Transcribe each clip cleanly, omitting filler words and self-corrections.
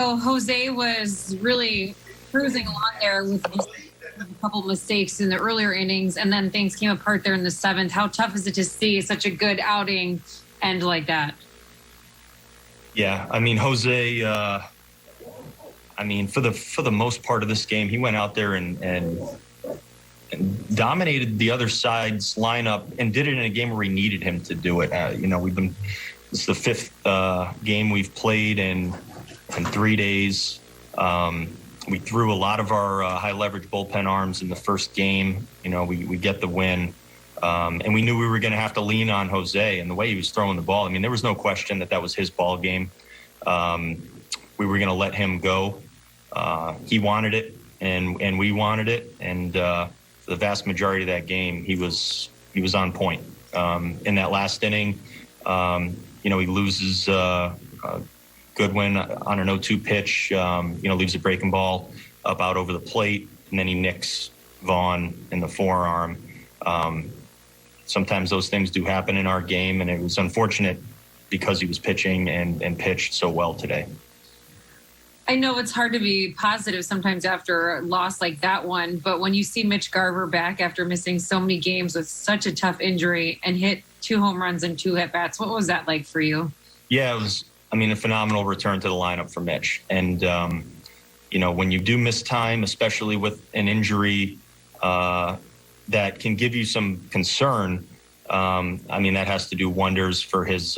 So Jose was really cruising along there with just a couple of mistakes in the earlier innings, and then things came apart there in the seventh. How tough is it to see such a good outing end like that? Yeah, I mean, Jose, for the most part of this game, he went out there and dominated the other side's lineup and did it in a game where he needed him to do it. This is the fifth game we've played in 3 days. We threw a lot of our high leverage bullpen arms in the first game. We get the win. And we knew we were going to have to lean on Jose and the way he was throwing the ball. I mean, there was no question that was his ball game. We were going to let him go. He wanted it, and we wanted it. And for the vast majority of that game, he was on point. In that last inning, he loses Goodwin on an 0-2 pitch. Leaves a breaking ball up out over the plate, and then he nicks Vaughn in the forearm. Sometimes those things do happen in our game, and it was unfortunate because he was pitching and pitched so well today. I know it's hard to be positive sometimes after a loss like that one, but when you see Mitch Garver back after missing so many games with such a tough injury and hit 2 home runs and 2 at-bats, what was that like for you? Yeah, it was, a phenomenal return to the lineup for Mitch. And, when you do miss time, especially with an injury that can give you some concern, that has to do wonders for his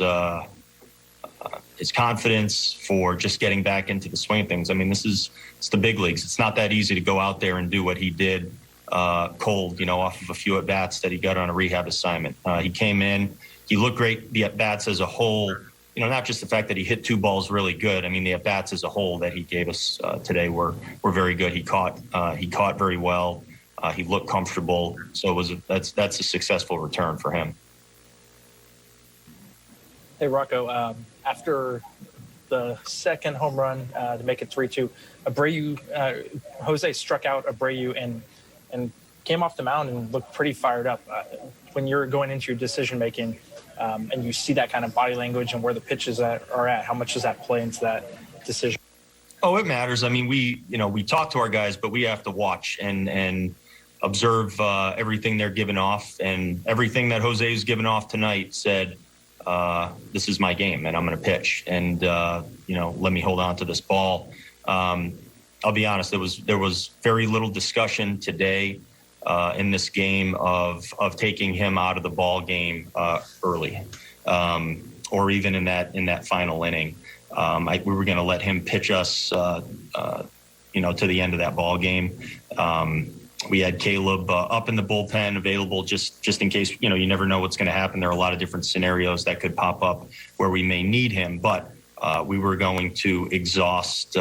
confidence, for just getting back into the swing of things. It's the big leagues. It's not that easy to go out there and do what he did cold, off of a few at-bats that he got on a rehab assignment. He came in, he looked great, the at-bats as a whole, not just the fact that he hit 2 balls really good. The at-bats as a whole that he gave us today were very good. He caught very well. He looked comfortable. So that's a successful return for him. Hey, Rocco, after the second home run to make it 3-2, Jose struck out Abreu and came off the mound and looked pretty fired up. When you're going into your decision-making and you see that kind of body language and where the pitches are at, how much does that play into that decision? Oh, it matters. We talk to our guys, but we have to watch and observe everything they're giving off, and everything that Jose's given off tonight said, this is my game and I'm going to pitch, and let me hold on to this ball. I'll be honest, there was very little discussion today in this game of taking him out of the ball game early, or even in that final inning. We were going to let him pitch us to the end of that ball game. We had Caleb up in the bullpen available just in case, you never know what's going to happen. There are a lot of different scenarios that could pop up where we may need him, but we were going to exhaust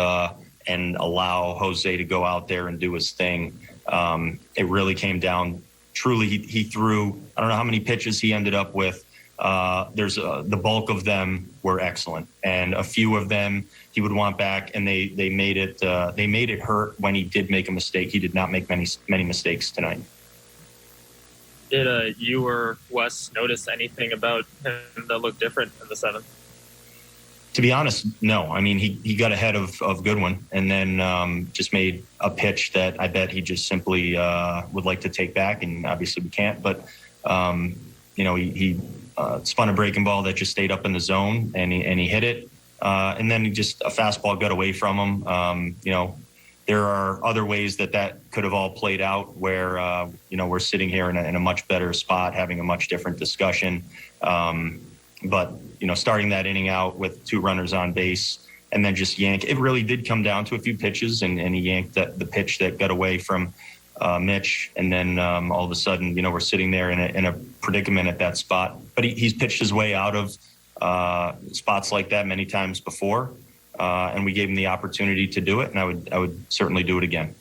and allow Jose to go out there and do his thing. It really came down, truly, he threw, I don't know how many pitches he ended up with. The bulk of them were excellent, and a few of them he would want back, and they made it hurt when he did make a mistake. He did not make many mistakes tonight. Did you or Wes notice anything about him that looked different in the seventh? To be honest, no. He got ahead of Goodwin, and then just made a pitch that I bet he just simply would like to take back, and obviously we can't. But he spun a breaking ball that just stayed up in the zone, and he hit it. And then a fastball got away from him. There are other ways that could have all played out where, we're sitting here in a much better spot, having a much different discussion. But starting that inning out with 2 runners on base and then just yank, it really did come down to a few pitches, and he yanked the pitch that got away from Mitch, and then all of a sudden, we're sitting there in a predicament at that spot. But he's pitched his way out of spots like that many times before, and we gave him the opportunity to do it, and I would certainly do it again.